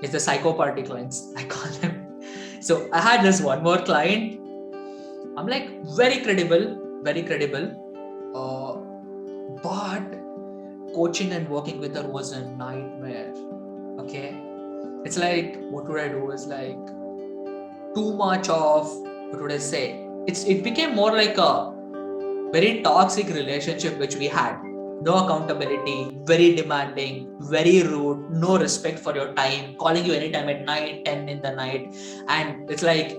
It's the psycho party clients, I call them. So I had this one more client. I'm like, very credible. But coaching and working with her was a nightmare. Okay. It's like, what would I do? Is like too much of, what would I say? It became more like a very toxic relationship which we had. No accountability, very demanding, very rude, no respect for your time, calling you anytime at night, 10 in the night. And it's like,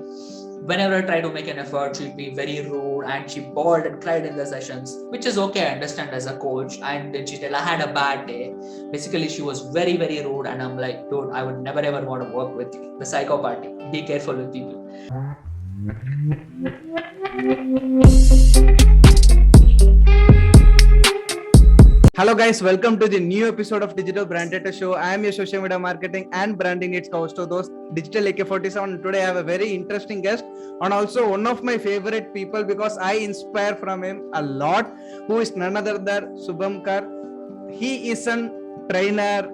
whenever I try to make an effort, she'd be very rude and she bawled and cried in the sessions, which is okay, I understand as a coach. And then she said, I had a bad day. Basically, she was very, very rude. And I'm like, dude, I would never ever want to work with you. The psycho party. Be careful with people. Hello guys, welcome to the new episode of Digital Brandator Show. I am your social media marketing and branding its host of those Digital AK47. Today I have a very interesting guest and also one of my favorite people because I inspire from him a lot, who is none other than Shubhankar. He is a trainer.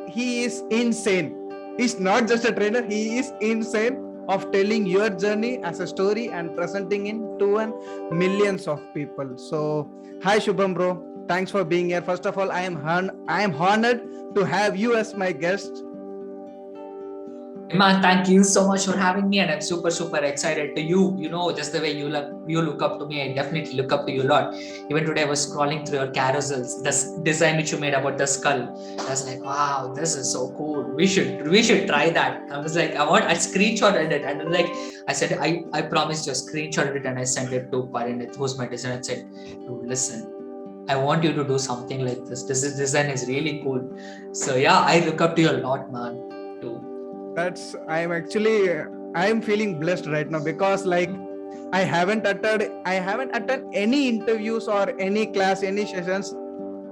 He is insane. He's not just a trainer, he is insane of telling your journey as a story and presenting it to millions of people. So, hi Shubham bro. Thanks for being here. First of all, I am honored to have you as my guest. Man, thank you so much for having me, and I'm super excited to you. You know, just the way you look up to me, I definitely look up to you a lot. Even today, I was scrolling through your carousels, this design which you made about the skull. I was like, wow, this is so cool. We should try that. I was like, I screenshotted it, and like I said, I promised you, screenshotted it, and I sent it to Parinit, who's my designer, and said, dude, listen, I want you to do something like this. This design is really cool. So yeah, I look up to you a lot, man. Too. I'm feeling blessed right now because like I haven't attended any interviews or any class, any sessions.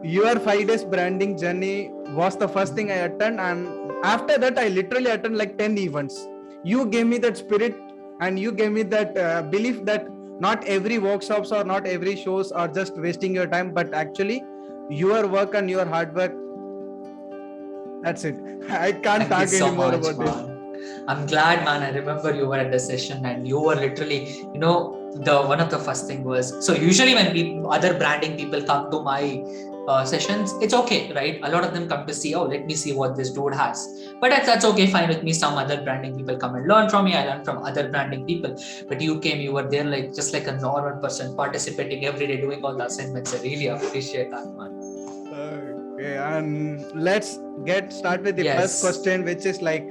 Your 5 days branding journey was the first thing I attended, and after that I literally attended like 10 events. You gave me that spirit and you gave me that belief that not every workshops or not every shows are just wasting your time, but actually your work and your hard work, that's it. I can't talk anymore about it. I'm glad, man. I remember you were at the session and you were literally, the one of the first thing was, so usually when other branding people come to my sessions, it's okay, right? A lot of them come to see, let me see what this dude has. But that's okay, fine with me. Some other branding people come and learn from me. I learn from other branding people. But you were there like just like a normal person, participating every day, doing all the assignments. I really appreciate that, man. Okay, and let's start with the first question, which is like,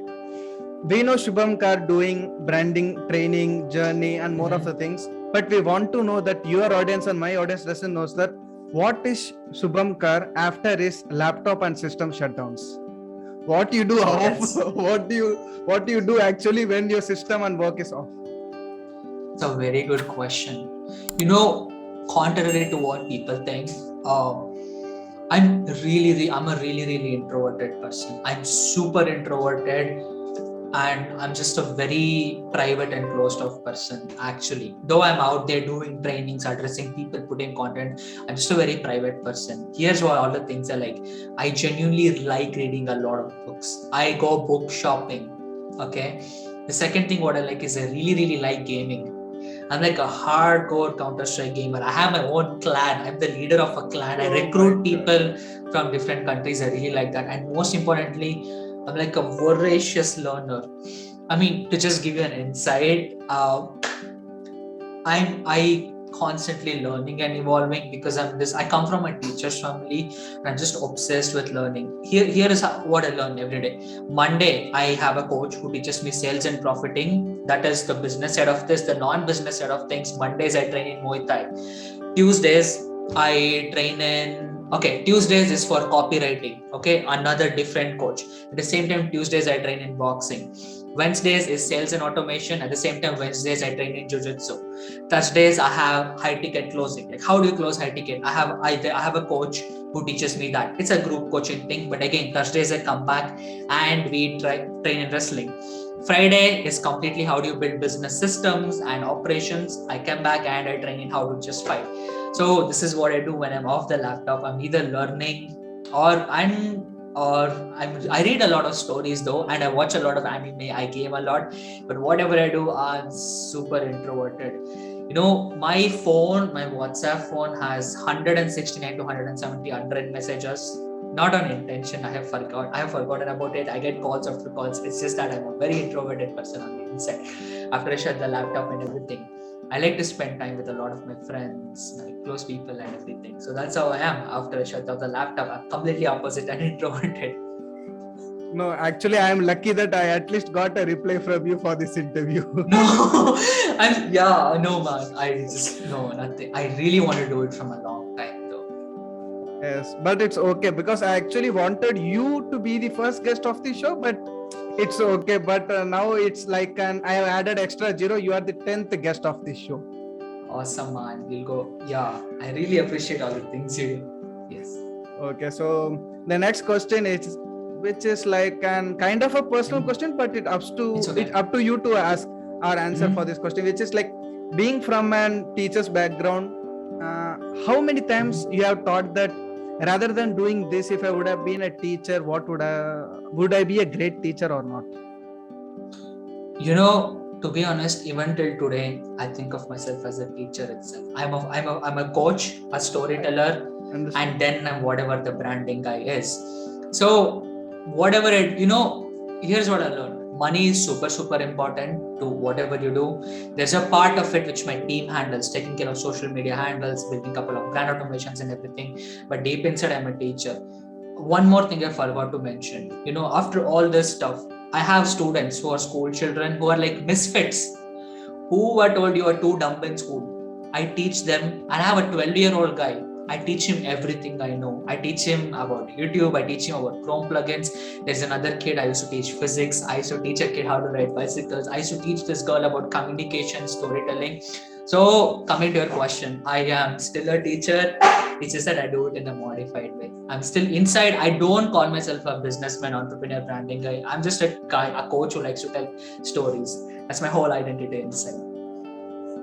we know Shubhankar doing branding, training, journey, and more of the things. But we want to know that your audience and my audience doesn't know that what is Shubhankar after his laptop and system shutdowns? What you do off? What do you do actually when your system and work is off? It's a very good question. Contrary to what people think, I'm a really introverted person. I'm super introverted. And I'm just a very private and closed off person, actually. Though I'm out there doing trainings, addressing people, putting content, I'm just a very private person. Here's what all the things are like. I genuinely like reading a lot of books. I go book shopping. Okay. The second thing what I like is I really like gaming. I'm like a hardcore Counter-Strike gamer. I have my own clan. I'm the leader of a clan. I recruit people from different countries. I really like that. And most importantly, I'm like a voracious learner. I mean, to just give you an insight, I constantly learning and evolving because I come from a teacher's family and I'm just obsessed with learning. Here is what I learn every day. Monday, I have a coach who teaches me sales and profiting. That is the business side of this. The non-business side of things, Mondays I train in Muay Thai. Tuesdays, I train in Tuesdays is for copywriting. Okay, another different coach. At the same time, Tuesdays I train in boxing. Wednesdays is sales and automation. At the same time, Wednesdays I train in jiu-jitsu. Thursdays I have high ticket closing. Like how do you close high ticket? I have a coach who teaches me that. It's a group coaching thing. But again, Thursdays I come back and we train in wrestling. Friday is completely how do you build business systems and operations. I come back and I train in how to just fight. So this is what I do when I'm off the laptop. I'm either learning or I'm or I read a lot of stories though, and I watch a lot of anime. I game a lot, but whatever I do, I'm super introverted. My phone, my WhatsApp phone has 169 to 170 unread messages. Not on intention. I have forgotten about it. I get calls after calls. It's just that I'm a very introverted person on the inside. After I shut the laptop and everything, I like to spend time with a lot of my friends, my close people and everything. So that's how I am. After I shut off the laptop, I'm completely opposite and introverted. No, actually, I am lucky that I at least got a reply from you for this interview. No, no, man. No, nothing. I really want to do it from a long time though. Yes, but it's okay because I actually wanted you to be the first guest of the show, but it's okay. But now it's like I have added extra 0. You are the 10th guest of this show. Awesome, man. We'll go. Yeah, I really appreciate all the things you do. Yes. Okay, so the next question is, which is like an kind of a personal question, but it's up to you to ask or answer for this question, which is like, being from a teacher's background, how many times you have thought that rather than doing this, if I would have been a teacher, would I be a great teacher or not? To be honest, even till today, I think of myself as a teacher itself. I'm a coach, a storyteller, and then I'm whatever the branding guy is. So whatever here's what I learned. Money is super, super important to whatever you do. There's a part of it which my team handles, taking care of social media handles, building a couple of brand automations and everything. But deep inside, I'm a teacher. One more thing I forgot to mention. After all this stuff, I have students who are school children who are like misfits, who were told you are too dumb in school. I teach them, and I have a 12-year-old guy. I teach him everything I know. I teach him about YouTube. I teach him about Chrome plugins. There's another kid I used to teach physics. I used to teach a kid how to ride bicycles. I used to teach this girl about communication, storytelling. So coming to your question, I am still a teacher. It's just that I do it in a modified way. I'm still inside. I don't call myself a businessman, entrepreneur, branding guy. I'm just a guy, a coach who likes to tell stories. That's my whole identity inside.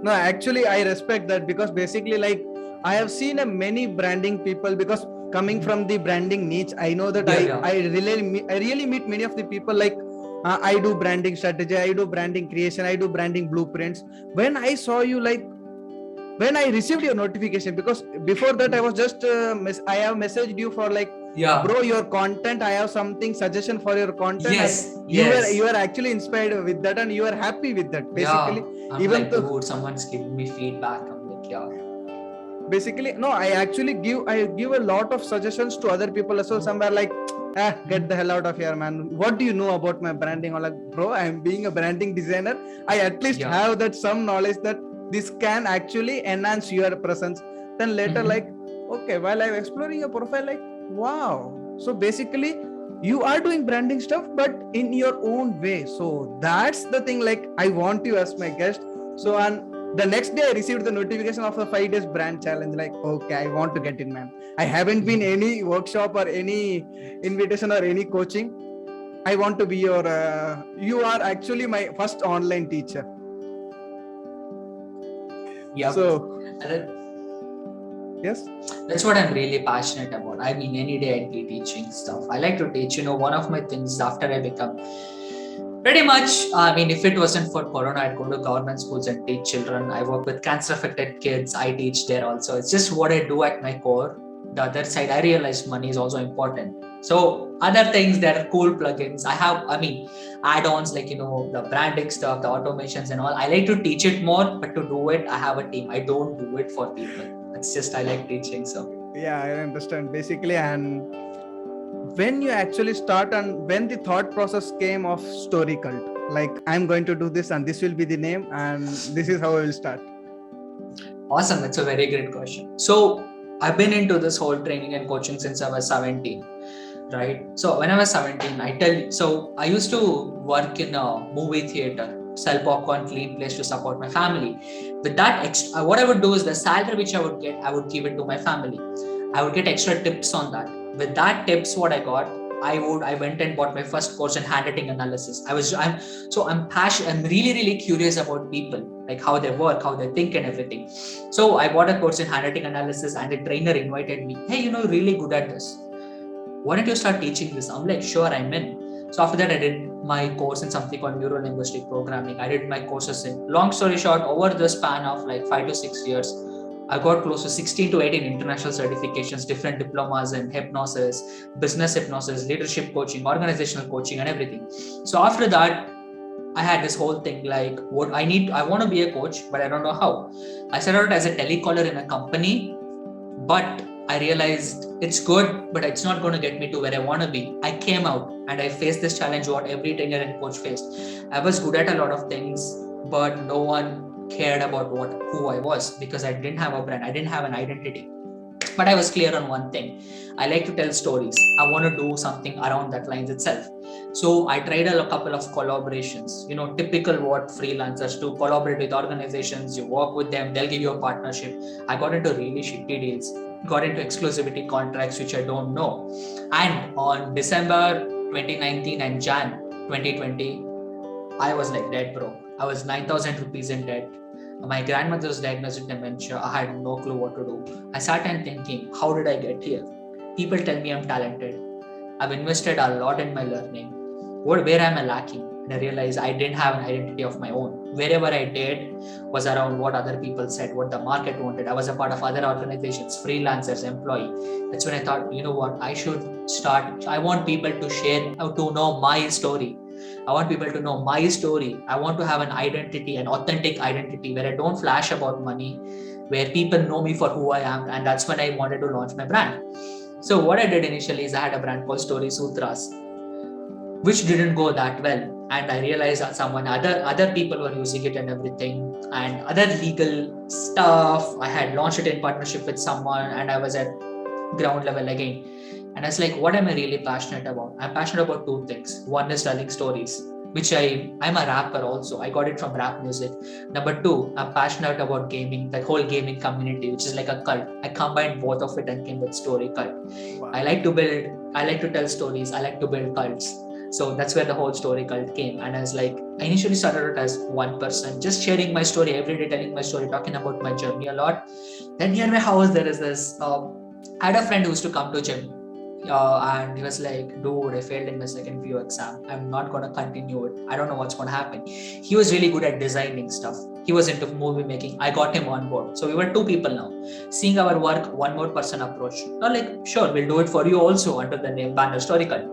No, actually, I respect that because basically, like, I have seen many branding people, because coming from the branding niche, I know that I really meet many of the people like, I do branding strategy, I do branding creation, I do branding blueprints. When I saw you, like, when I received your notification, because before that I was just I have messaged you for like, bro, your content, I have something suggestion for your content. Yes, you were actually inspired with that, and you are happy with that. Basically, I'm even like, dude, someone's giving me feedback. I'm like, basically, no, I actually give a lot of suggestions to other people as well. Some are like, get the hell out of here, man. What do you know about my branding? Or like, bro, I'm being a branding designer. I at least have that some knowledge that this can actually enhance your presence. Then later, like, okay, while I'm exploring your profile, like, wow. So basically, you are doing branding stuff, but in your own way. So that's the thing, like, I want you as my guest. So, and the next day I received the notification of the 5 days brand challenge. Like, okay, I want to get in, man. I haven't been any workshop or any invitation or any coaching. I want to be you are actually my first online teacher. Yeah. So, yes, that's what I'm really passionate about. I mean, any day I'd be teaching stuff. I like to teach. One of my things after I become pretty much, I mean, if it wasn't for Corona, I'd go to government schools and teach children. I work with cancer affected kids. I teach there also. It's just what I do at my core. The other side, I realized money is also important. So other things, there are cool plugins. Add-ons like, the branding stuff, the automations and all. I like to teach it more, but to do it, I have a team. I don't do it for people. It's just, I like teaching. So yeah, I understand basically. And when you actually start, and when the thought process came of Storycult, like, I'm going to do this and this will be the name and this is how I will start. Awesome. That's a very great question. So I've been into this whole training and coaching since I was 17, right? So when I was 17, I used to work in a movie theater, sell popcorn, clean place to support my family. With that, what I would do is the salary which I would get, I would give it to my family. I would get extra tips on that. With that tips, what I got, I went and bought my first course in handwriting analysis. I'm passionate. I'm really, really curious about people, like how they work, how they think and everything. So I bought a course in handwriting analysis, and a trainer invited me. Hey, really good at this. why don't you start teaching this? I'm like, sure, I'm in. So after that, I did my course in something called neuro-linguistic programming. I did my courses in, long story short, over the span of like 5 to 6 years, I got close to 16 to 18 international certifications, different diplomas in hypnosis, business hypnosis, leadership coaching, organizational coaching, and everything. So after that, I had this whole thing like, I want to be a coach, but I don't know how. I started out as a telecaller in a company, but I realized it's good, but it's not going to get me to where I want to be. I came out and I faced this challenge what every trainer and coach faced. I was good at a lot of things, but no one cared about who I was because I didn't have a brand. I didn't have an identity. But I was clear on one thing. I like to tell stories. I want to do something around that lines itself. So I tried a couple of collaborations, typical what freelancers do, collaborate with organizations, you work with them, they'll give you a partnership. I got into really shitty deals, got into exclusivity contracts, which I don't know. And on December 2019 and Jan 2020, I was like dead broke. I was 9,000 rupees in debt. My grandmother was diagnosed with dementia. I had no clue what to do. I sat and thinking, how did I get here? People tell me I'm talented. I've invested a lot in my learning. Where am I lacking? And I realized I didn't have an identity of my own. Wherever I did was around what other people said, what the market wanted. I was a part of other organizations, freelancers, employee. That's when I thought, you know what, I should start. I want people to share, to know my story. I want people to know my story. I want to have an identity, an authentic identity where I don't flash about money, where people know me for who I am. And that's when I wanted to launch my brand. So what I did initially is I had a brand called Story Sutras, which didn't go that well. And I realized that other people were using it and everything, and other legal stuff. I had launched it in partnership with someone, and I was at ground level again. And I was like, what am I really passionate about? I'm passionate about two things. One is telling stories, which I'm a rapper also. I got it from rap music. Number two, I'm passionate about gaming, the whole gaming community, which is like a cult. I combined both of it and came with Storycult. Wow. I like to tell stories. I like to build cults. So that's where the whole Storycult came. And I was like, I initially started it as one person, just sharing my story every day, telling my story, talking about my journey a lot. Then near my house, there is this, I had a friend who used to come to gym. And he was like, dude, I failed in my second PU exam. I'm not going to continue it. I don't know what's going to happen. He was really good at designing stuff. He was into movie making. I got him on board. So we were two people now. Seeing our work, one more person approach. Not like, sure, we'll do it for you also under the name banner Storycult.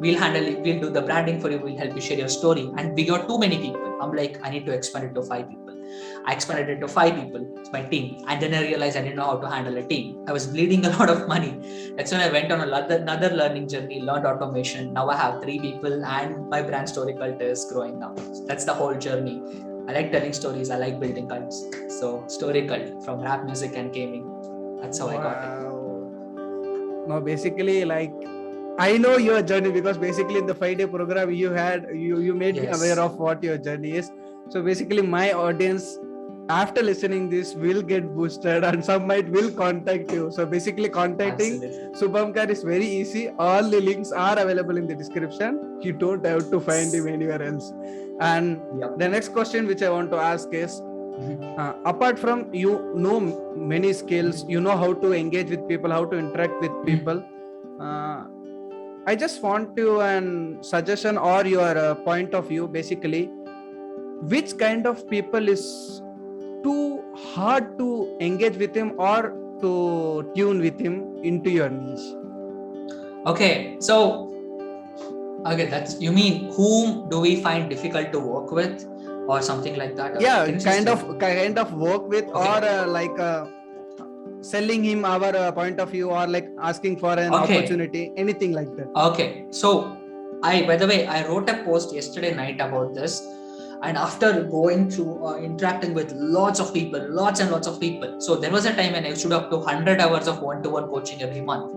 We'll handle it. We'll do the branding for you. We'll help you share your story. And we got too many people. I'm like, I need to expand it to 5 people. I expanded it to 5 people. It's my team. And then I realized I didn't know how to handle a team. I was bleeding a lot of money. That's when I went on another learning journey, learned automation. Now I have 3 people and my brand Storycult is growing now. That's the whole journey. I like telling stories. I like building cults. So Storycult from rap music and gaming. That's how I got it. No, basically like, I know your journey because basically in the 5-day program you made me aware of what your journey is. So basically my audience after listening this will get boosted and some will contact you. So basically contacting Shubhankar is very easy. All the links are available in the description. You don't have to find him anywhere else. And the next question which I want to ask is, apart from many skills, how to engage with people, how to interact with people, I just want to an suggestion or your point of view, basically, which kind of people is too hard to engage with him or to tune with him into your niche? Okay, that's, you mean whom do we find difficult to work with or something like that? Yeah, kind of work with, or selling him our point of view, or like asking for an opportunity, anything like that. Okay, so by the way, I wrote a post yesterday night about this, and after going through interacting with lots and lots of people, so there was a time when I should up to 100 hours of one-to-one coaching every month.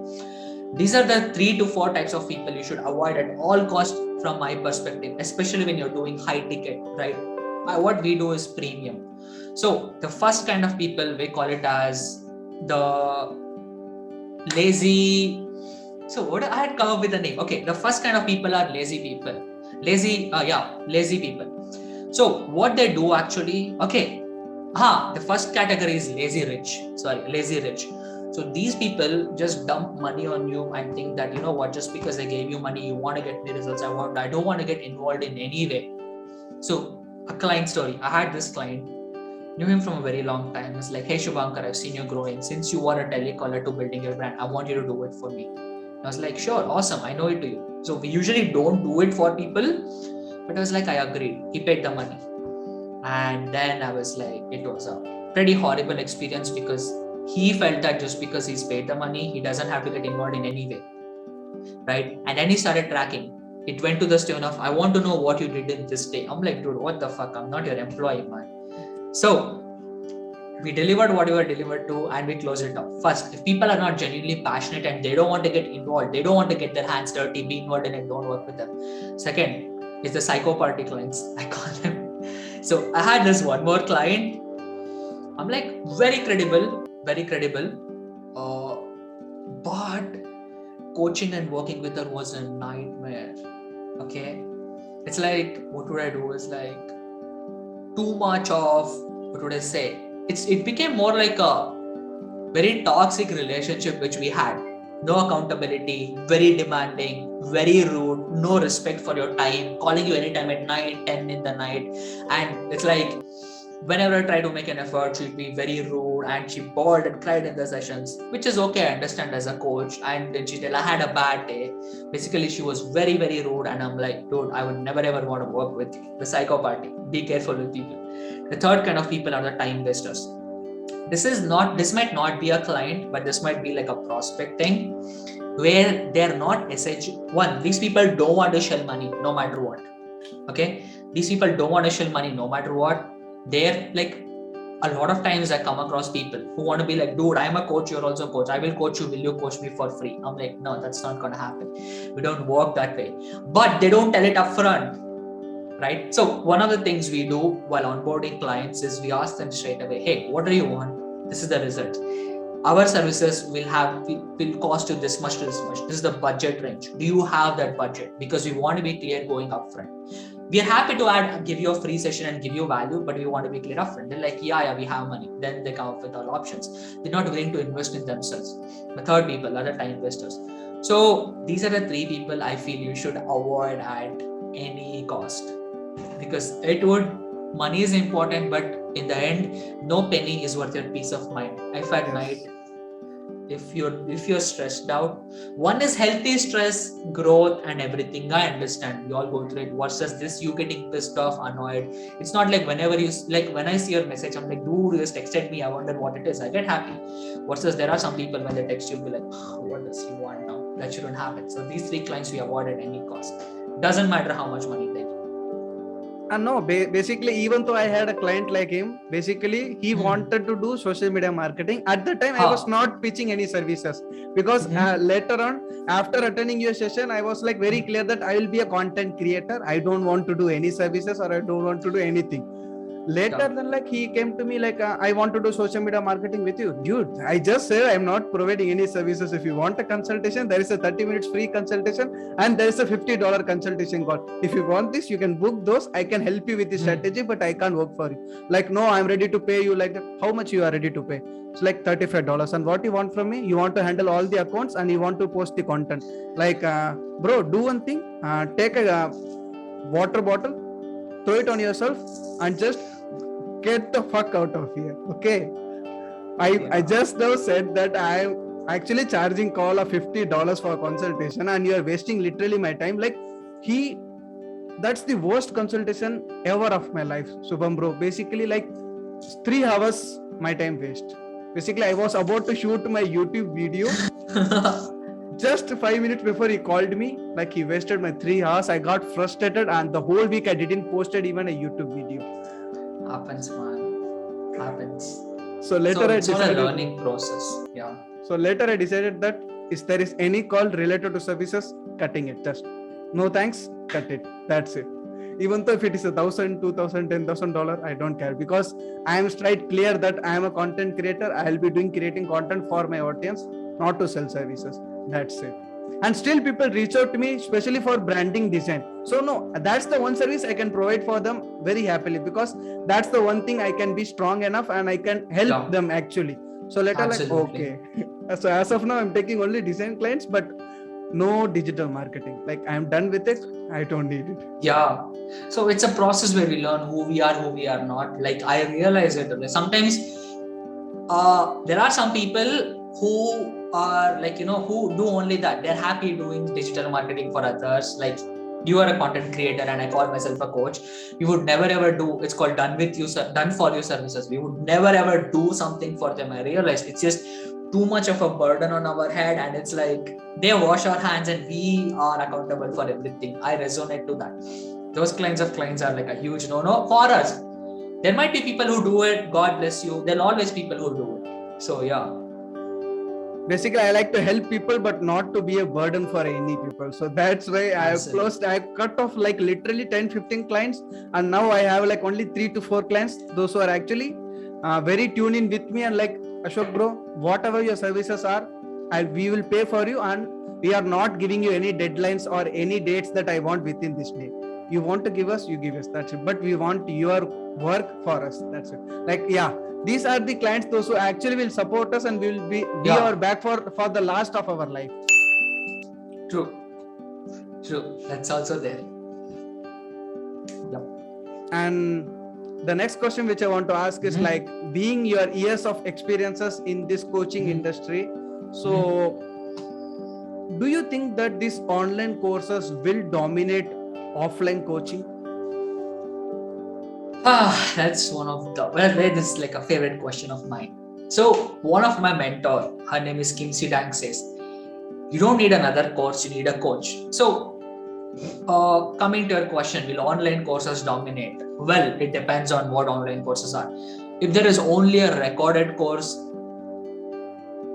These are the 3 to 4 types of people you should avoid at all costs from my perspective, especially when you're doing high ticket, right? What we do is premium. So the first kind of people, we call it as the lazy. So what I had come up with a name. Okay, the first kind of people are lazy people. Lazy people. So what they do actually, the first category is lazy rich. So these people just dump money on you and think that, you know what, just because I gave you money, you want to get me results. I don't want to get involved in any way. So a client story. I had this client, knew him from a very long time. It's like, hey Shubhankar, I've seen you growing. Since you are a telecaller to building your brand, I want you to do it for me. I was like, sure, awesome, I know it to you. So we usually don't do it for people, but I was like, I agreed. He paid the money. And then I was like, it was a pretty horrible experience because he felt that just because he's paid the money, he doesn't have to get involved in any way. Right? And then he started tracking. It went to the tune of, I want to know what you did in this day. I'm like, dude, what the fuck? I'm not your employee, man. So we delivered what we were delivered to and we closed it up. First, if people are not genuinely passionate and they don't want to get involved, they don't want to get their hands dirty, be involved in it, don't work with them. Second is the psycho party clients, I call them. So I had this one more client. I'm like, very credible, but coaching and working with her was a nightmare. Okay, it's like, what would I do? It's like too much of, what would I say? It became more like a very toxic relationship which we had. No accountability, very demanding, very rude, no respect for your time, calling you anytime at night, 10 in the night. And it's like, whenever I try to make an effort, she'd be very rude and she bawled and cried in the sessions, which is okay, I understand as a coach. And then she said, I had a bad day. Basically, she was very, very rude. And I'm like, dude, I would never ever want to work with you. The psycho party. Be careful with people. The third kind of people are the time wasters. This might not be a client, but this might be like a prospect thing where they're not essential. One, these people don't want to shell money no matter what. Okay? These people don't want to shell money no matter what. They're like, a lot of times I come across people who want to be like, dude, I'm a coach, you're also a coach. I will coach you. Will you coach me for free? I'm like, no, that's not going to happen. We don't work that way. But they don't tell it upfront. Right? So one of the things we do while onboarding clients is we ask them straight away, hey, what do you want? This is the result. Our services will cost you this much to this much. This is the budget range. Do you have that budget? Because we want to be clear going upfront. We are happy to give you a free session and give you value, but we want to be clear upfront. They're like, yeah, we have money. Then they come up with all options. They're not willing to invest in themselves. The third people are the time investors. So these are the three people I feel you should avoid at any cost. Because money is important, but in the end, no penny is worth your peace of mind. If at night, if you're stressed out, one is healthy stress, growth and everything. I understand, we all go through it, versus this you getting pissed off, annoyed. It's not like when I see your message, I'm like, dude, you just texted me, I wonder what it is. I get happy. Versus there are some people when they text you, be like, what does he want now? That shouldn't happen. So these three clients we avoid at any cost. Doesn't matter how much money they give. No, basically, even though I had a client like him, basically he wanted to do social media marketing. At the time, I was not pitching any services because later on, after attending your session, I was like very clear that I will be a content creator. I don't want to do any services or I don't want to do anything. Later, then like he came to me like, I want to do social media marketing with you. Dude, I just said I'm not providing any services. If you want a consultation, there is a 30 minutes free consultation and there is a $50 consultation call. If you want this, you can book those. I can help you with the strategy, but I can't work for you. Like, no, I'm ready to pay you like that. How much you are ready to pay? It's like $35. And what you want from me? You want to handle all the accounts and you want to post the content. Like, bro, do one thing. Take a water bottle, throw it on yourself and just get the fuck out of here. Okay, I just now said that I'm actually charging call of $50 for a consultation and you're wasting literally my time. Like that's the worst consultation ever of my life, Shubham bro. Basically like 3 hours my time waste. Basically I was about to shoot my YouTube video just 5 minutes before he called me. Like he wasted my 3 hours. I got frustrated and the whole week I didn't posted even a YouTube video. Happens, man. Happens. So later I decided, a learning process. Yeah. So later I decided that if there is any call related to services, cutting it. Just no thanks, cut it. That's it. Even though if it is $1,000, $2,000, $10,000, I don't care because I am straight clear that I am a content creator. I will be creating content for my audience, not to sell services. That's it. And still people reach out to me, especially for branding design. So no, that's the one service I can provide for them very happily because that's the one thing I can be strong enough and I can help them actually. So later like, okay, So as of now, I'm taking only design clients, but no digital marketing. Like I'm done with it. I don't need it. Yeah. So it's a process where we learn who we are not. Like I realize it. Sometimes there are some people who are like, who do only that. They're happy doing digital marketing for others. Like you are a content creator and I call myself a coach. We would never ever do, it's called done for you services. We would never ever do something for them. I realized it's just too much of a burden on our head, and it's like they wash our hands and we are accountable for everything. I resonate to that. Those kinds of clients are like a huge no-no for us. There might be people who do it, God bless you. There'll always be people who do it. So yeah. Basically, I like to help people, but not to be a burden for any people. So that's why I've cut off like literally 10-15 clients, and now I have like only 3 to 4 clients. Those who are actually very tuned in with me and like, Ashok bro, whatever your services are, we will pay for you, and we are not giving you any deadlines or any dates that I want within this day. You want to give us, you give us, that's it. But we want your work for us, that's it. Like, yeah, these are the clients, those who actually will support us and will be our back for the last of our life. True. That's also there. Yep. And the next question which I want to ask is like, being your years of experiences in this coaching industry, so do you think that these online courses will dominate offline coaching? That's one of the, this is like a favorite question of mine. So one of my mentor, her name is 𝘽𝙤𝙢𝙢𝙢𝙢 says, you don't need another course, you need a coach. So coming to your question, will online courses dominate? Well, it depends on what online courses are. If there is only a recorded course,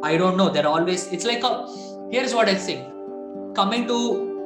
I don't know. It's like here's what I think.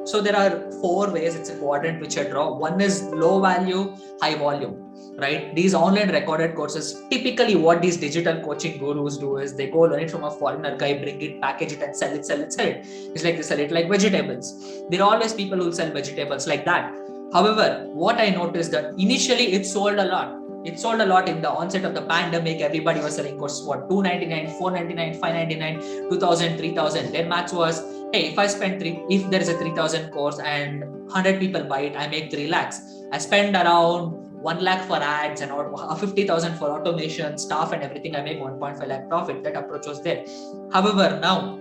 So there are 4 ways, it's a quadrant which I draw. One is low value, high volume, right? These online recorded courses, typically what these digital coaching gurus do is they go learn it from a foreigner guy, bring it, package it and sell it. It's like they sell it like vegetables. There are always people who sell vegetables like that. However, what I noticed that initially it sold a lot. It sold a lot in the onset of the pandemic. Everybody was selling courses for $299, $499, $599, $2,000, $3,000. Then max was, hey, if there is a 3,000 course and 100 people buy it, I make 3 lakhs. I spend around 1 lakh for ads and 50,000 for automation, staff and everything. I make 1.5 lakh profit. That approach was there. However, now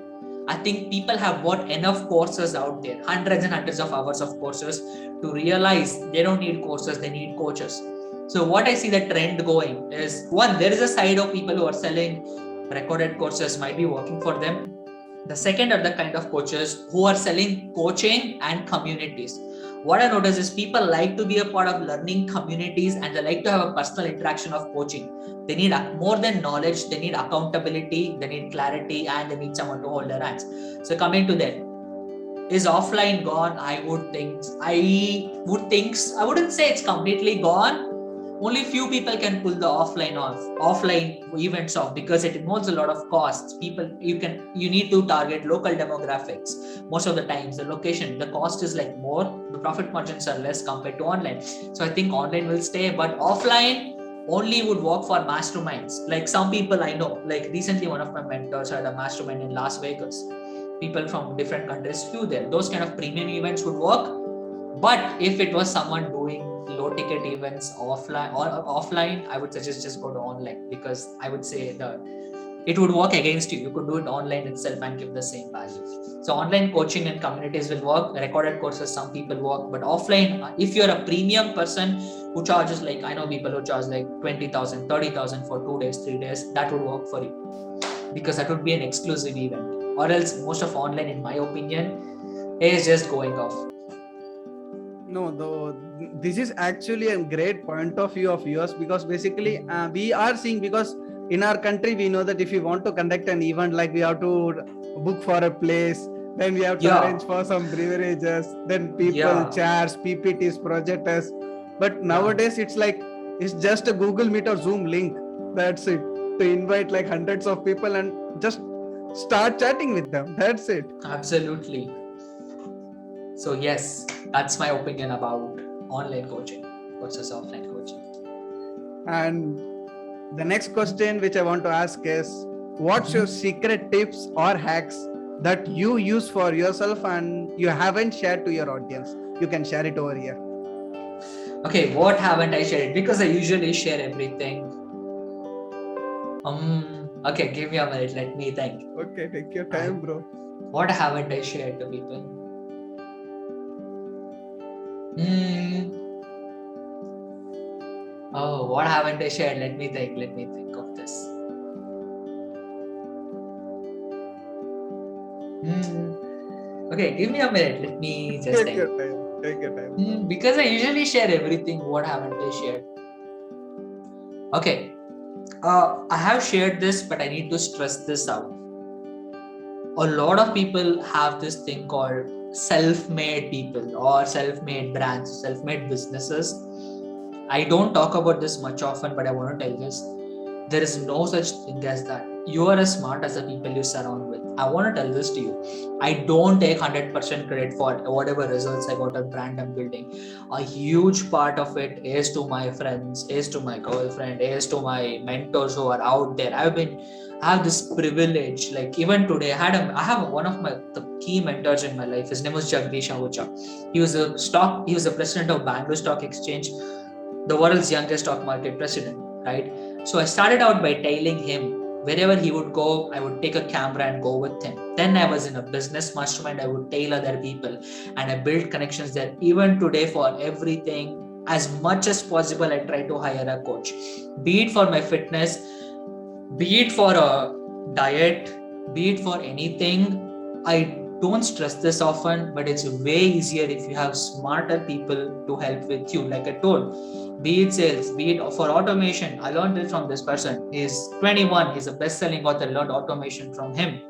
I think people have bought enough courses out there, hundreds and hundreds of hours of courses, to realize they don't need courses, they need coaches. So what I see the trend going is, one, there is a side of people who are selling recorded courses might be working for them. The second are the kind of coaches who are selling coaching and communities. What I notice is people like to be a part of learning communities and they like to have a personal interaction of coaching. They need more than knowledge, they need accountability, they need clarity, and they need someone to hold their hands. So coming to that, is offline gone? I wouldn't say it's completely gone. Only few people can pull the offline events off, because it involves a lot of costs. You need to target local demographics. Most of the times the location, the cost is like more, the profit margins are less compared to online. So I think online will stay, but offline only would work for masterminds. Like some people I know, like recently one of my mentors had a mastermind in Las Vegas. People from different countries flew there. Those kind of premium events would work. But if it was someone doing low ticket events offline, I would suggest just go to online, because I would say it would work against you. You could do it online itself and give the same value. So online coaching and communities will work. Recorded courses, some people work, but offline, if you're a premium person who charges, like I know people who charge like 20,000, 30,000 for 2 days, 3 days, that would work for you, because that would be an exclusive event. Or else most of online, in my opinion, is just going off. No, though this is actually a great point of view of yours, because basically we are seeing, because in our country we know that if we want to conduct an event, like we have to book for a place, then we have to arrange for some beverages, then people, chairs, PPTs, projectors. But nowadays it's like, it's just a Google Meet or Zoom link. That's it. To invite like hundreds of people and just start chatting with them. That's it. Absolutely. So yes, that's my opinion about online coaching versus offline coaching. And the next question which I want to ask is, what's your secret tips or hacks that you use for yourself and you haven't shared to your audience? You can share it over here. Okay, what haven't I shared? Because I usually share everything. Okay, give me a minute. Let me think. Okay, take your time, bro. What haven't I shared to people? Oh, what haven't I shared? Let me think of this. Okay, give me a minute. Let me just Take your time. Because I usually share everything. What haven't I shared? Okay. I have shared this, but I need to stress this out. A lot of people have this thing called self-made people or self-made brands, self-made businesses. I don't talk about this much often, but I want to tell this. There is no such thing as that. You are as smart as the people you surround with. I want to tell this to you. I don't take 100% credit for whatever results I got at brand I'm building. A huge part of it is to my friends, is to my girlfriend, is to my mentors who are out there. I have this privilege. Like even today, I have one of the key mentors in my life. His name was 𝙽𝙤𝙢𝙢𝙬 He was the president of Bangalore Stock Exchange, the world's youngest stock market president, right? So I started out by tailing him. Wherever he would go, I would take a camera and go with him. Then I was in a business mastermind. I would tail other people and I built connections there. Even today, for everything, as much as possible, I try to hire a coach. Be it for my fitness, be it for a diet, be it for anything. I don't stress this often, but it's way easier if you have smarter people to help with you. Like I told, be it sales, be it for automation. I learned it from this person. He's 21. He's a best-selling author. I learned automation from him.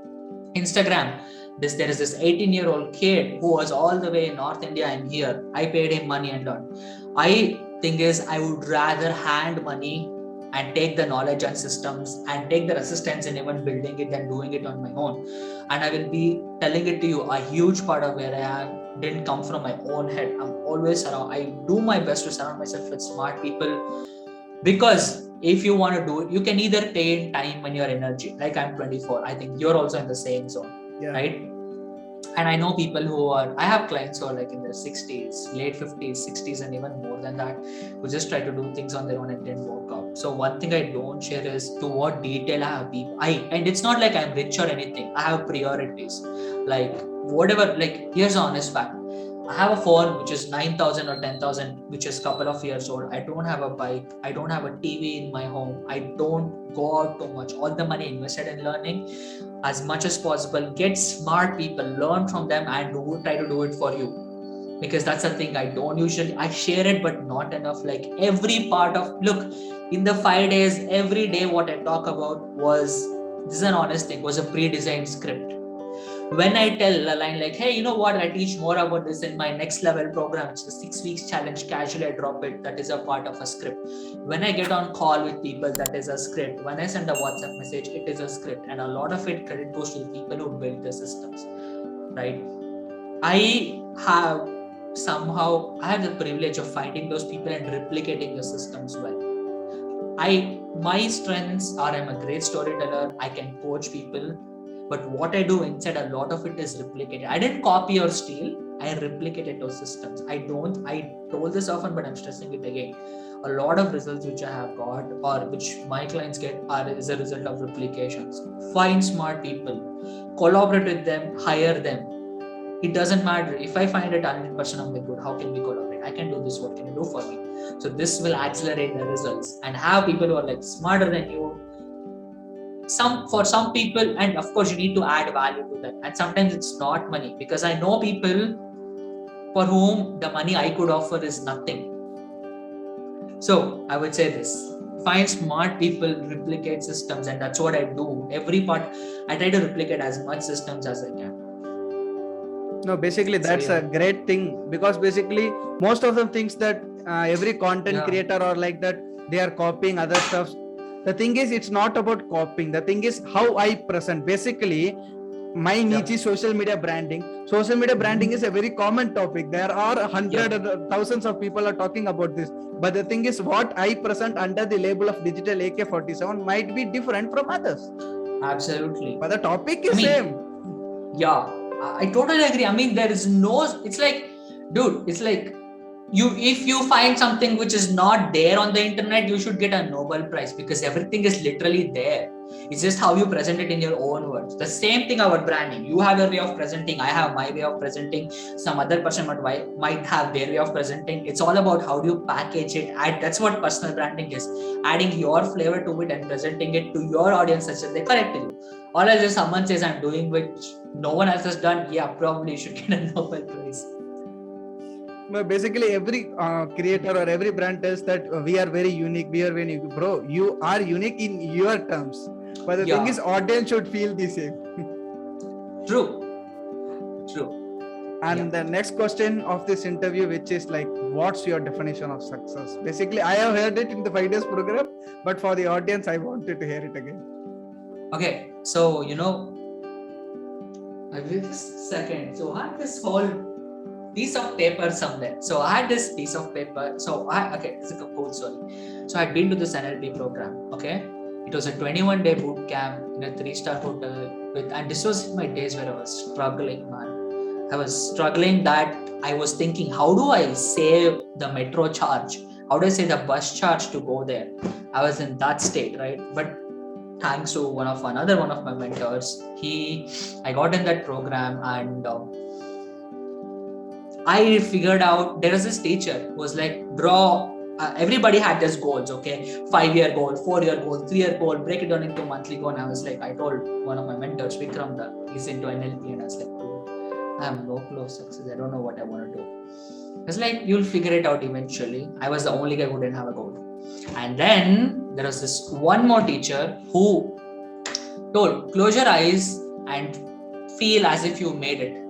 Instagram. There is this 18-year-old kid who was all the way in North India and here. I paid him money and learned. I think I would rather hand money and take the knowledge and systems and take the resistance in even building it than doing it on my own. And I will be telling it to you, a huge part of where I am didn't come from my own head. I'm always around. I do my best to surround myself with smart people, because if you want to do it, you can either pay in time and your energy. Like I'm 24. I think you're also in the same zone, right? And I know people I have clients who are like in their 60s, late 50s, 60s, and even more than that, who just try to do things on their own and didn't work out. So one thing I don't share is to what detail I have people. And it's not like I'm rich or anything. I have priorities. Like whatever, like here's the honest fact. I have a phone which is 9,000 or 10,000, which is a couple of years old. I don't have a bike. I don't have a TV in my home. I don't go out too much. All the money invested in learning, as much as possible, get smart people, learn from them, and try to do it for you. Because that's the thing I share it, but not enough. Like every part of, look, in the 5 days, every day what I talk about this is an honest thing, was a pre-designed script. When I tell a line like, hey, you know what, I teach more about this in my next level program, it's the 6 weeks challenge, casually I drop it, that is a part of a script. When I get on call with people, that is a script. When I send a WhatsApp message, it is a script. And a lot of it credit goes to the people who built the systems, right? I have the privilege of finding those people and replicating the systems well. My strengths are, I'm a great storyteller, I can coach people. But what I do inside, a lot of it is replicated. I didn't copy or steal. I replicated those systems. I told this often, but I'm stressing it again. A lot of results which I have got or which my clients get is a result of replications. Find smart people, collaborate with them, hire them. It doesn't matter. If I find a talented person, I'm like, good, how can we collaborate? I can do this. What can you do for me? So this will accelerate the results, and have people who are like smarter than you. For some people, and of course you need to add value to them, and sometimes it's not money, because I know people for whom the money I could offer is nothing. So I would say this: find smart people, replicate systems, and that's what I do. Every part I try to replicate as much systems as I can. No, basically that's a great thing, because basically most of the things that every content creator or like that, they are copying other stuff. The thing is, it's not about copying. The thing is how I present. Basically, my niche is social media branding. Social media branding is a very common topic. There are hundreds and thousands of people are talking about this. But the thing is, what I present under the label of digital AK-47 might be different from others. Absolutely. But the topic is I mean, same. Yeah, I totally agree. I mean, there is no, it's like, dude, it's like, if you find something which is not there on the internet, you should get a Nobel Prize, because everything is literally there. It's just how you present it in your own words. The same thing about branding. You have your way of presenting, I have my way of presenting, some other person might have their way of presenting. It's all about how do you package it. That's what personal branding is, adding your flavor to it and presenting it to your audience such that they connect to you. Or else if someone says I'm doing which no one else has done, yeah, probably you should get a Nobel Prize. Basically, every creator or every brand tells that we are very unique. We are very unique. Bro, you are unique in your terms. But the thing is, audience should feel the same. True. And the next question of this interview, which is like, what's your definition of success? Basically, I have heard it in the 5 days program, but for the audience, I wanted to hear it again. Okay, so wait a second. So I had this whole piece of paper somewhere. So I had this piece of paper. So it's a cool story. So I had been to this NLP program. Okay, it was a 21-day boot camp in a 3-star hotel and this was my days where I was struggling, man. I was struggling that I was thinking, how do I save the metro charge? How do I save the bus charge to go there? I was in that state, right? But thanks to another one of my mentors, I got in that program and I figured out there was this teacher who was like, everybody had their goals, okay? 5-year goal, 4-year goal, 3-year goal, break it down into monthly goal. And I was like, I told one of my mentors, Vikram, that he's into NLP, and I was like, I have no clue of success. I don't know what I want to do. It's like, you'll figure it out eventually. I was the only guy who didn't have a goal. And then there was this one more teacher who told, close your eyes and feel as if you made it.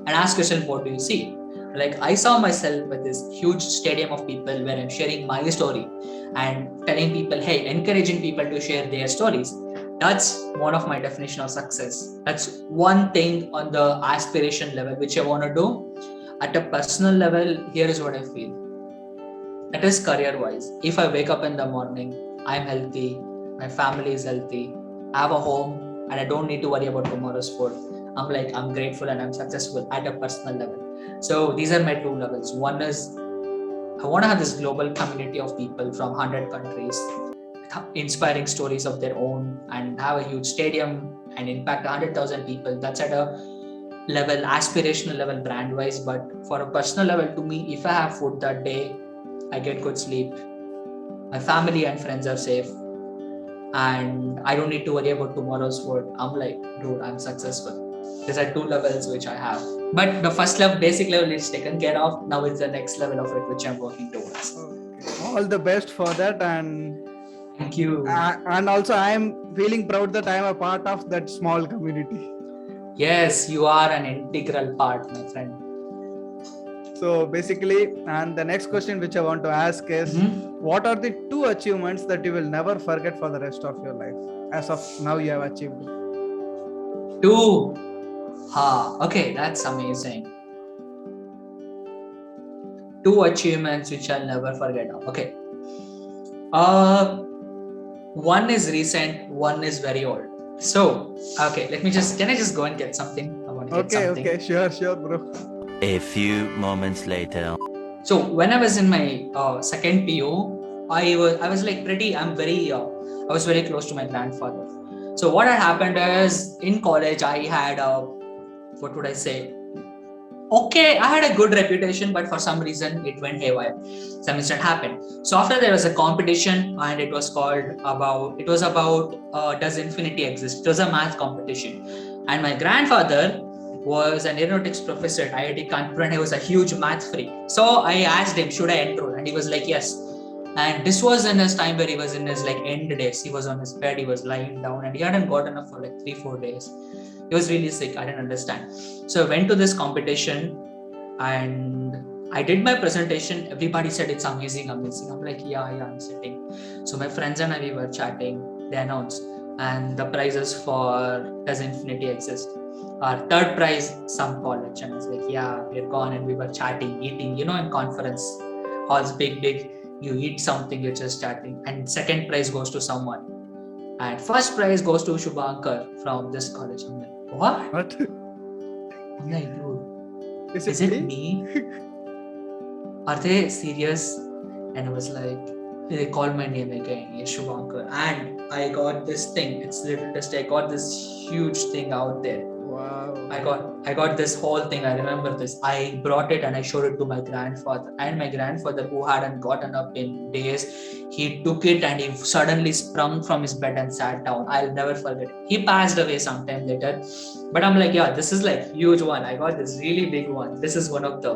And ask yourself, what do you see? Like, I saw myself with this huge stadium of people where I'm sharing my story and telling people, hey, encouraging people to share their stories. That's one of my definition of success. That's one thing on the aspiration level, which I want to do. At a personal level, here is what I feel. That is career-wise. If I wake up in the morning, I'm healthy, my family is healthy, I have a home, and I don't need to worry about tomorrow's food. I'm grateful and I'm successful at a personal level. So these are my 2 levels. One is, I want to have this global community of people from 100 countries, inspiring stories of their own, and have a huge stadium and impact 100,000 people. That's at a level, aspirational level, brand wise. But for a personal level, to me, if I have food that day, I get good sleep, my family and friends are safe, and I don't need to worry about tomorrow's food. I'm like, dude, I'm successful. These are 2 levels which I have. But the first level, basic level, is taken care of. Now it's the next level of it which I'm working towards. Okay. All the best for that, and thank you. And also, I am feeling proud that I am a part of that small community. Yes, you are an integral part, my friend. So basically, and the next question which I want to ask is, what are the 2 achievements that you will never forget for the rest of your life? As of now, you have achieved 2. Okay, that's amazing. 2 achievements which I'll never forget. Okay. One is recent, one is very old. So, okay, can I just go and get something? I want to get something. Okay, sure, bro. A few moments later. So when I was in my second PU, I was very close to my grandfather. So what had happened is, in college, I had I had a good reputation, but for some reason it went haywire. Some incident happened. So after, there was a competition, and it was about does infinity exist? It was a math competition, and my grandfather was an aeronautics professor at IIT Kanpur, and he was a huge math freak. So I asked him, should I enroll? And he was like, yes. And this was in his time where he was in his end days. He was on his bed, he was lying down, and he hadn't gotten up for 3-4 days. He was really sick. I didn't understand. So I went to this competition and I did my presentation. Everybody said it's amazing. I'm like, yeah, I'm sitting. So my friends and I, we were chatting. They announced, and the prizes for Does Infinity Exist? Our third prize, some college. And I was like, yeah, we're gone. And we were chatting, eating, in conference halls, big, you eat something, you're just chatting. And second prize goes to someone. and first prize goes to Shubhankar from this college. I'm like, what? What? I'm like, dude, Is is it it me? Are they serious? And I was like, they called my name again, yes, Shubhankar. And I got this thing. It's little test. I got this huge thing out there. Wow. I got this whole thing. I remember this. I brought it and I showed it to my grandfather. And my grandfather, who hadn't gotten up in days, he took it and he suddenly sprung from his bed and sat down. I'll never forget it. He passed away sometime later. But I'm like, yeah, this is like huge one. I got this really big one. This is one of the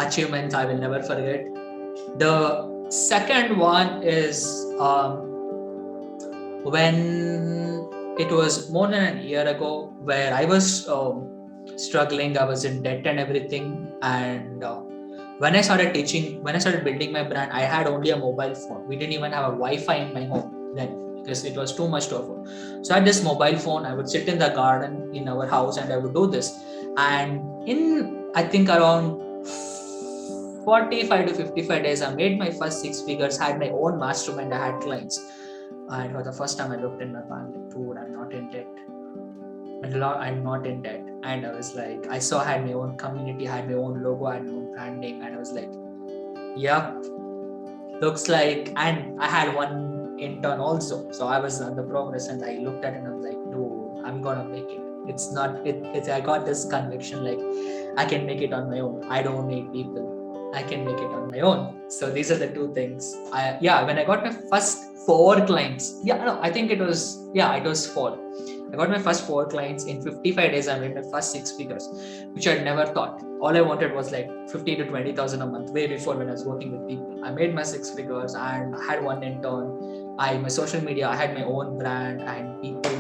achievements I will never forget. The second one is when it was more than a year ago, where I was struggling. I was in debt and everything. And when I started building my brand, I had only a mobile phone. We didn't even have a Wi-Fi in my home then, because it was too much to afford. So I had this mobile phone. I would sit in the garden in our house and I would do this. And in, I think, around 45 to 55 days, I made my first 6 figures, had my own mastermind, I had clients. And for the first time, I looked in my bank, like, dude, I'm not in debt. I'm not in debt. And I was like, I had my own community, I had my own logo, I had my own branding. And I was like, yep, looks like. And I had one intern also. So I was on the progress and I looked at it and I was like, dude, I'm going to make it. I got this conviction, like, I can make it on my own. I don't need people. I can make it on my own. So these are the two things. When I got my first 4 clients, I think it was 4. I got my first 4 clients in 55 days. I made my first 6 figures, which I'd never thought. All I wanted was like 50 to 20,000 a month, way before when I was working with people. I made my 6 figures and I had one intern. My social media, I had my own brand, and people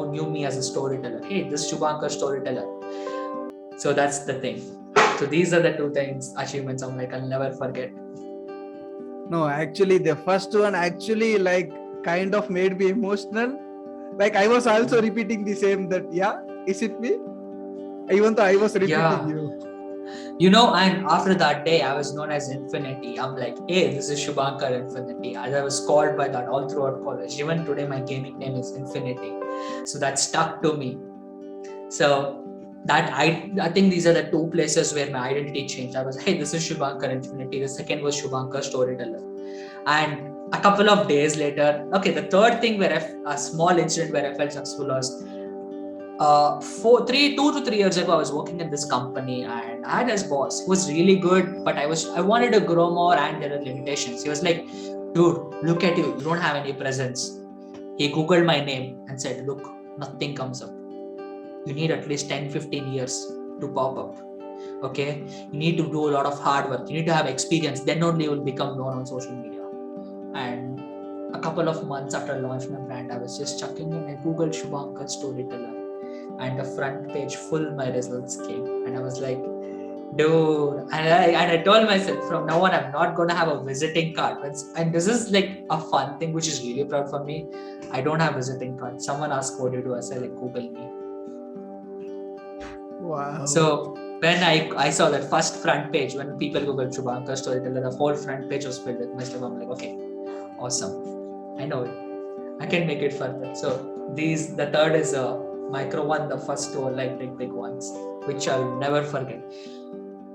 knew me as a storyteller. Hey, this Shubhankar Storyteller. So that's the thing. So these are the 2 things, achievements I'm like, I'll never forget. No, actually, the first one actually like kind of made me emotional. Like I was also repeating the same that, is it me? Even though I was repeating you. And after that day, I was known as Infinity. I'm like, hey, this is Shubhankar Infinity. And I was called by that all throughout college. Even today, my gaming name is Infinity. So that stuck to me. So that I think these are the 2 places where my identity changed. I was, hey, this is Shubhankar Infinity. The second was Shubhankar Storyteller. And a couple of days later, the third thing a small incident where I felt successful was 2 to 3 years ago. I was working in this company and I had this boss who was really good, but I wanted to grow more and there are limitations. He was like, dude, look at you don't have any presence. He Googled my name and said, look, nothing comes up. You need at least 10-15 years to pop up. Okay, you need to do a lot of hard work. You need to have experience. Then only you will become known on social media. And a couple of months after I launched my brand, I was just checking in. I googled Shubhankar Storyteller, and the front page full my results came. And I was like, dude. And I told myself, from now on, I'm not gonna have a visiting card. And this is like a fun thing, which is really proud for me. I don't have visiting card. Someone asked, what do you do? I said, like, Google me. Wow. So when I saw that first front page, when people Google Shubhankar Storyteller, the whole front page was filled with my stuff. I'm like, okay, awesome. I know it. I can make it further. So the third is a micro one. The first 2 are like big ones, which I'll never forget.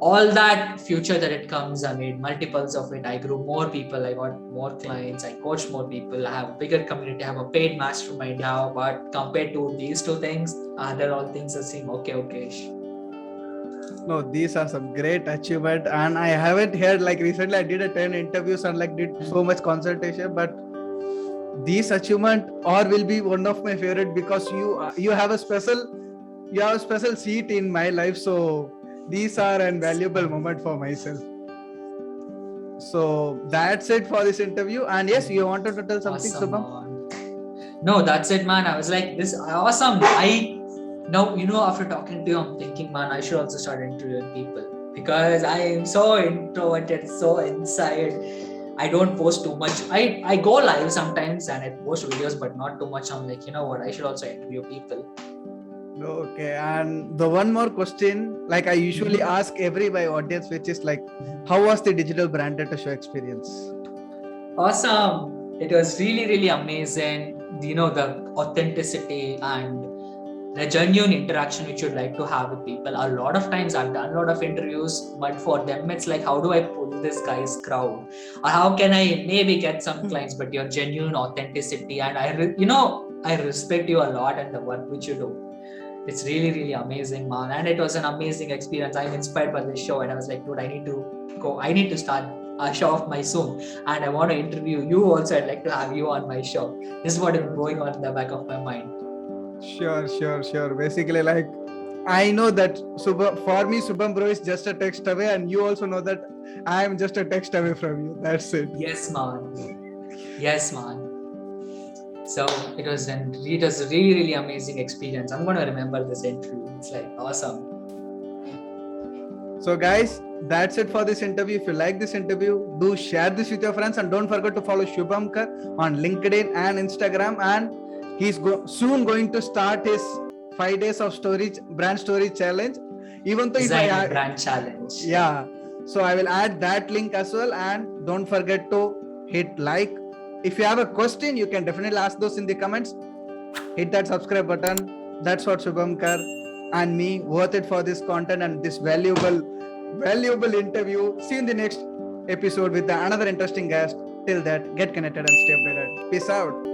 All that future that it comes, I made multiples of it. I grew more people. I got more clients. I coached more people. I have a bigger community. I have a paid mastermind now. But compared to these 2 things, they're all things that seem okay. No, these are some great achievement, and I haven't heard, like, recently I did a 10 interviews and like did so much consultation, but these achievement will be one of my favorite, because you have a special seat in my life. So these are an valuable moment for myself. So that's it for this interview. And yes, you wanted to tell something, Awesome, Shubham? No, that's it, man. I was like, this awesome. After talking to you, I'm thinking, man, I should also start interviewing people, because I am so introverted, so inside. I don't post too much. I go live sometimes and I post videos, but not too much. I'm like, you know what? I should also interview people. Okay, and the one more question, like I usually ask every my audience, which is like, how was the digital Brandator show experience? Awesome. It was really, really amazing. The authenticity and the genuine interaction which you'd like to have with people. A lot of times I've done a lot of interviews, but for them it's like, how do I pull this guy's crowd, or how can I maybe get some clients? But your genuine authenticity, and I respect you a lot and the work which you do. It's really, really amazing, man. And it was an amazing experience. I'm inspired by this show, and I was like, dude, I need to start a show of my soon, and I want to interview you also. I'd like to have you on my show. This is what is going on in the back of my mind. Sure. Basically, like, I know that for me, Subham bro is just a text away, and you also know that I am just a text away from you. That's it. Yes, man. So it was a really, really amazing experience. I'm going to remember this interview. It's like awesome. So guys, that's it for this interview. If you like this interview, do share this with your friends, and don't forget to follow Shubhankar on LinkedIn and Instagram. And he's soon going to start his 5 days of brand story challenge. Even though Design brand challenge. Yeah. So I will add that link as well. And don't forget to hit like. If you have a question, you can definitely ask those in the comments. Hit that subscribe button. That's what Shubhankar and me worth it for this content and this valuable interview. See you in the next episode with another interesting guest. Till that, get connected and stay updated. Peace out.